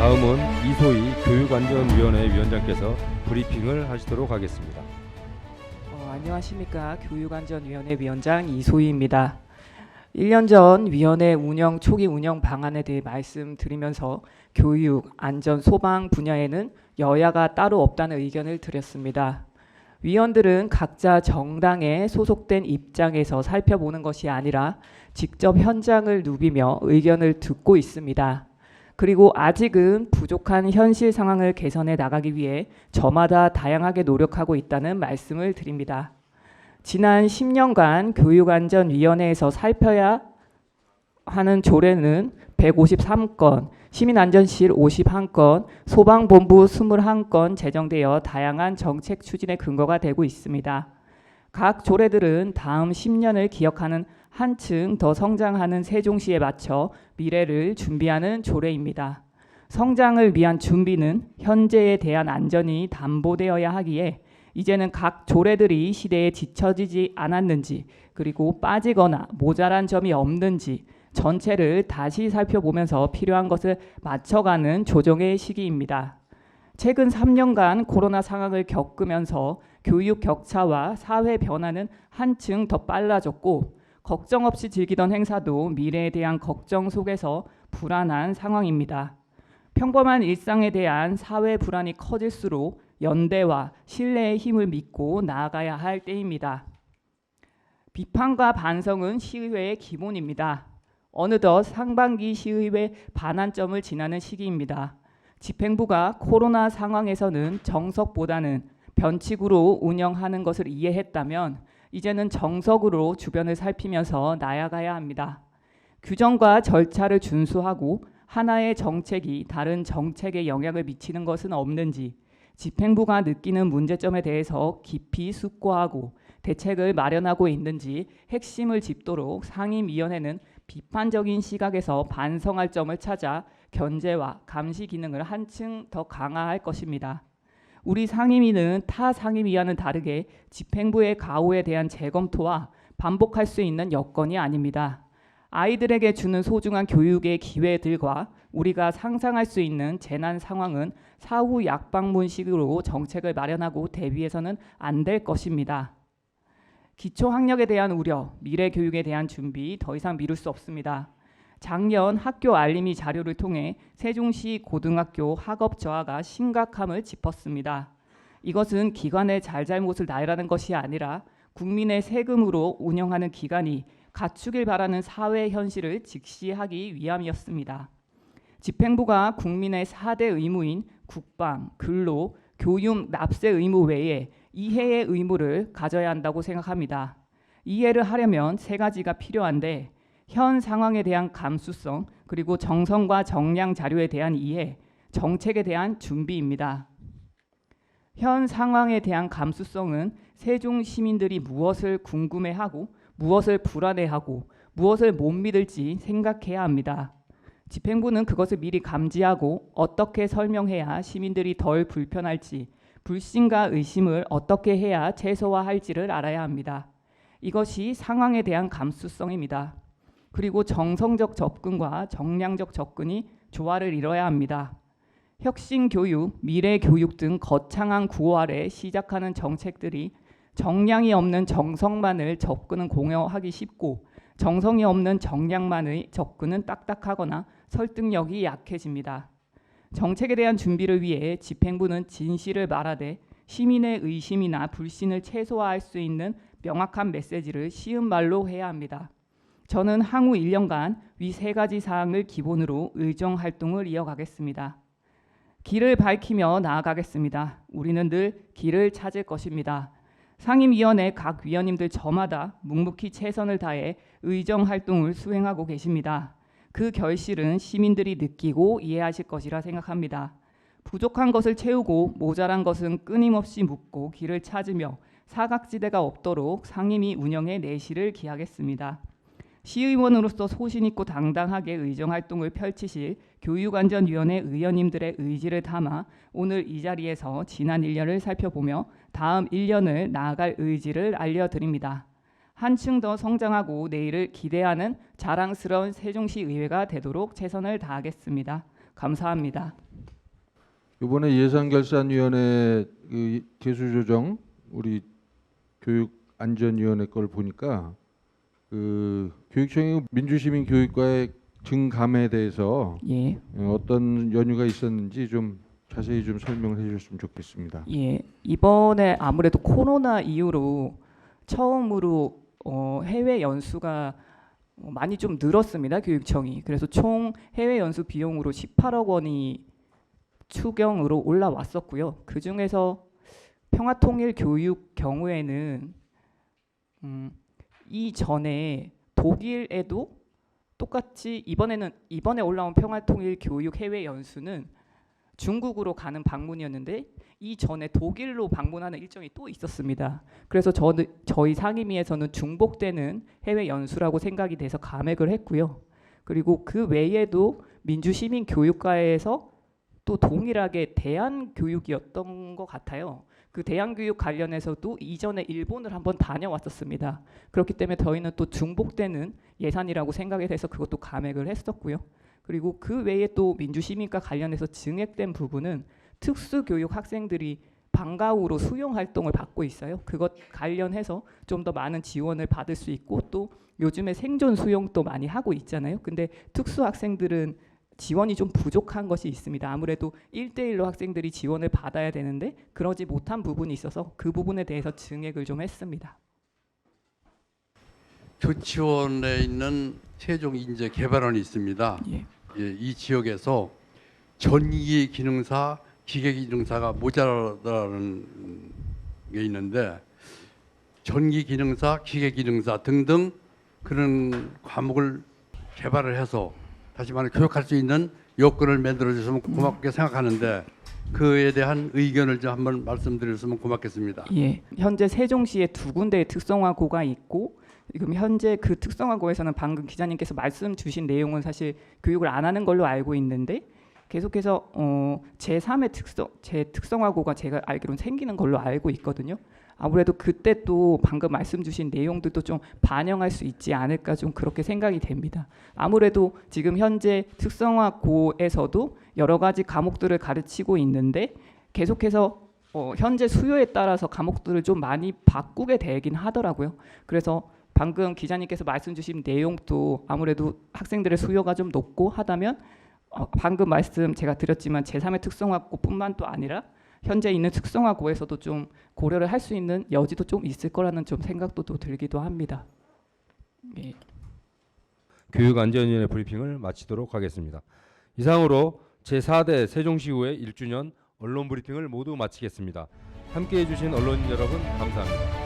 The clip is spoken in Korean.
다음은 이소희 교육안전위원회 위원장께서 브리핑을 하시도록 하겠습니다. 안녕하십니까. 교육안전위원회 위원장 이소희입니다. 1년 전 위원회 운영 초기 운영 방안에 대해 말씀드리면서 교육, 안전, 소방 분야에는 여야가 따로 없다는 의견을 드렸습니다. 위원들은 각자 정당에 소속된 입장에서 살펴보는 것이 아니라 직접 현장을 누비며 의견을 듣고 있습니다. 그리고 아직은 부족한 현실 상황을 개선해 나가기 위해 저마다 다양하게 노력하고 있다는 말씀을 드립니다. 지난 10년간 교육안전위원회에서 살펴야 하는 조례는 153건, 시민안전실 51건, 소방본부 21건 제정되어 다양한 정책 추진의 근거가 되고 있습니다. 각 조례들은 다음 10년을 기억하는 한층 더 성장하는 세종시에 맞춰 미래를 준비하는 조례입니다. 성장을 위한 준비는 현재에 대한 안전이 담보되어야 하기에 이제는 각 조례들이 시대에 뒤처지지 않았는지, 그리고 빠지거나 모자란 점이 없는지 전체를 다시 살펴보면서 필요한 것을 맞춰가는 조정의 시기입니다. 최근 3년간 코로나 상황을 겪으면서 교육 격차와 사회 변화는 한층 더 빨라졌고, 걱정 없이 즐기던 행사도 미래에 대한 걱정 속에서 불안한 상황입니다. 평범한 일상에 대한 사회 불안이 커질수록 연대와 신뢰의 힘을 믿고 나아가야 할 때입니다. 비판과 반성은 시의회의 기본입니다. 어느덧 상반기 시의회 반환점을 지나는 시기입니다. 집행부가 코로나 상황에서는 정석보다는 변칙으로 운영하는 것을 이해했다면 이제는 정석으로 주변을 살피면서 나아가야 합니다. 규정과 절차를 준수하고 하나의 정책이 다른 정책에 영향을 미치는 것은 없는지, 집행부가 느끼는 문제점에 대해서 깊이 숙고하고 대책을 마련하고 있는지 핵심을 짚도록 상임위원회는 비판적인 시각에서 반성할 점을 찾아 견제와 감시 기능을 한층 더 강화할 것입니다. 우리 상임위는 타 상임위와는 다르게 집행부의 가호에 대한 재검토와 반복할 수 있는 여건이 아닙니다. 아이들에게 주는 소중한 교육의 기회들과 우리가 상상할 수 있는 재난 상황은 사후 약방문식으로 정책을 마련하고 대비해서는 안 될 것입니다. 기초학력에 대한 우려, 미래 교육에 대한 준비 더 이상 미룰 수 없습니다. 작년 학교 알림이 자료를 통해 세종시 고등학교 학업 저하가 심각함을 짚었습니다. 이것은 기관의 잘잘못을 나열하는 것이 아니라 국민의 세금으로 운영하는 기관이 갖추길 바라는 사회 현실을 직시하기 위함이었습니다. 집행부가 국민의 4대 의무인 국방, 근로, 교육, 납세 의무 외에 이해의 의무를 가져야 한다고 생각합니다. 이해를 하려면 세 가지가 필요한데, 현 상황에 대한 감수성, 그리고 정성과 정량 자료에 대한 이해, 정책에 대한 준비입니다. 현 상황에 대한 감수성은 세종 시민들이 무엇을 궁금해하고 무엇을 불안해하고 무엇을 못 믿을지 생각해야 합니다. 집행부는 그것을 미리 감지하고 어떻게 설명해야 시민들이 덜 불편할지, 불신과 의심을 어떻게 해야 최소화할지를 알아야 합니다. 이것이 상황에 대한 감수성입니다. 그리고 정성적 접근과 정량적 접근이 조화를 이뤄야 합니다. 혁신교육, 미래교육 등 거창한 구호 아래 시작하는 정책들이 정량이 없는 정성만을 접근은 공허하기 쉽고, 정성이 없는 정량만의 접근은 딱딱하거나 설득력이 약해집니다. 정책에 대한 준비를 위해 집행부는 진실을 말하되 시민의 의심이나 불신을 최소화할 수 있는 명확한 메시지를 쉬운 말로 해야 합니다. 저는 향후 1년간 위 세 가지 사항을 기본으로 의정 활동을 이어가겠습니다. 길을 밝히며 나아가겠습니다. 우리는 늘 길을 찾을 것입니다. 상임위원회 각 위원님들 저마다 묵묵히 최선을 다해 의정 활동을 수행하고 계십니다. 그 결실은 시민들이 느끼고 이해하실 것이라 생각합니다. 부족한 것을 채우고 모자란 것은 끊임없이 묻고 길을 찾으며 사각지대가 없도록 상임위 운영에 내실을 기하겠습니다. 시의원으로서 소신있고 당당하게 의정활동을 펼치실 교육안전위원회 의원님들의 의지를 담아 오늘 이 자리에서 지난 1년을 살펴보며 다음 1년을 나아갈 의지를 알려드립니다. 한층 더 성장하고 내일을 기대하는 자랑스러운 세종시 의회가 되도록 최선을 다하겠습니다. 감사합니다. 이번에 예산결산위원회 그 개수조정 우리 교육안전위원회 걸 보니까 그 교육청이 민주시민교육과의 증감에 대해서 예. 어떤 연유가 있었는지 좀 자세히 좀 설명을 해주셨으면 좋겠습니다. 예, 이번에 아무래도 코로나 이후로 처음으로 해외 연수가 많이 좀 늘었습니다. 교육청이. 그래서 총 해외 연수 비용으로 18억 원이 추경으로 올라왔었고요. 그 중에서 평화통일교육 경우에는 이전에 독일에도 똑같이 이번에 올라온 평화통일교육 해외 연수는 중국으로 가는 방문이었는데 이전에 독일로 방문하는 일정이 또 있었습니다. 그래서 저희 상임위에서는 중복되는 해외 연수라고 생각이 돼서 감액을 했고요. 그리고 그 외에도 민주시민교육과에서 또 동일하게 대안교육이었던 것 같아요. 그 대안교육 관련해서도 이전에 일본을 한번 다녀왔었습니다. 그렇기 때문에 저희는 또 중복되는 예산이라고 생각이 돼서 그것도 감액을 했었고요. 그리고 그 외에 또 민주시민과 관련해서 증액된 부분은 특수교육 학생들이 방과후로 수용 활동을 받고 있어요. 그것 관련해서 좀 더 많은 지원을 받을 수 있고 또 요즘에 생존 수용도 많이 하고 있잖아요. 근데 특수 학생들은 지원이 좀 부족한 것이 있습니다. 아무래도 1대1로 학생들이 지원을 받아야 되는데 그러지 못한 부분이 있어서 그 부분에 대해서 증액을 좀 했습니다. 조치원에 있는 세종인재개발원이 있습니다. 예. 예, 이 지역에서 전기 기능사, 기계 기능사가 모자라는 게 있는데 전기 기능사, 기계 기능사 등등 그런 과목을 개발을 해서 다시 말해 교육할 수 있는 여건을 만들어줬으면 고맙게 생각하는데 그에 대한 의견을 좀 한번 말씀드렸으면 고맙겠습니다. 예, 현재 세종시에 2군데의 특성화고가 있고 지금 현재 그 특성화고에서는 방금 기자님께서 말씀 주신 내용은 사실 교육을 안 하는 걸로 알고 있는데 계속해서 제3의 특성화고가 제가 알기로는 생기는 걸로 알고 있거든요. 아무래도 그때 또 방금 말씀 주신 내용들도 좀 반영할 수 있지 않을까 좀 그렇게 생각이 됩니다. 아무래도 지금 현재 특성화고에서도 여러 가지 과목들을 가르치고 있는데 계속해서 현재 수요에 따라서 과목들을 좀 많이 바꾸게 되긴 하더라고요. 그래서 방금 기자님께서 말씀 주신 내용도 아무래도 학생들의 수요가 좀 높고 하다면 방금 말씀 제가 드렸지만 제3의 특성화고뿐만 또 아니라 현재 있는 특성화고에서도 좀 고려를 할 수 있는 여지도 좀 있을 거라는 좀 생각도 또 들기도 합니다. 예. 교육안전위원회 브리핑을 마치도록 하겠습니다. 이상으로 제4대 세종시의회 1주년 언론 브리핑을 모두 마치겠습니다. 함께해 주신 언론인 여러분 감사합니다.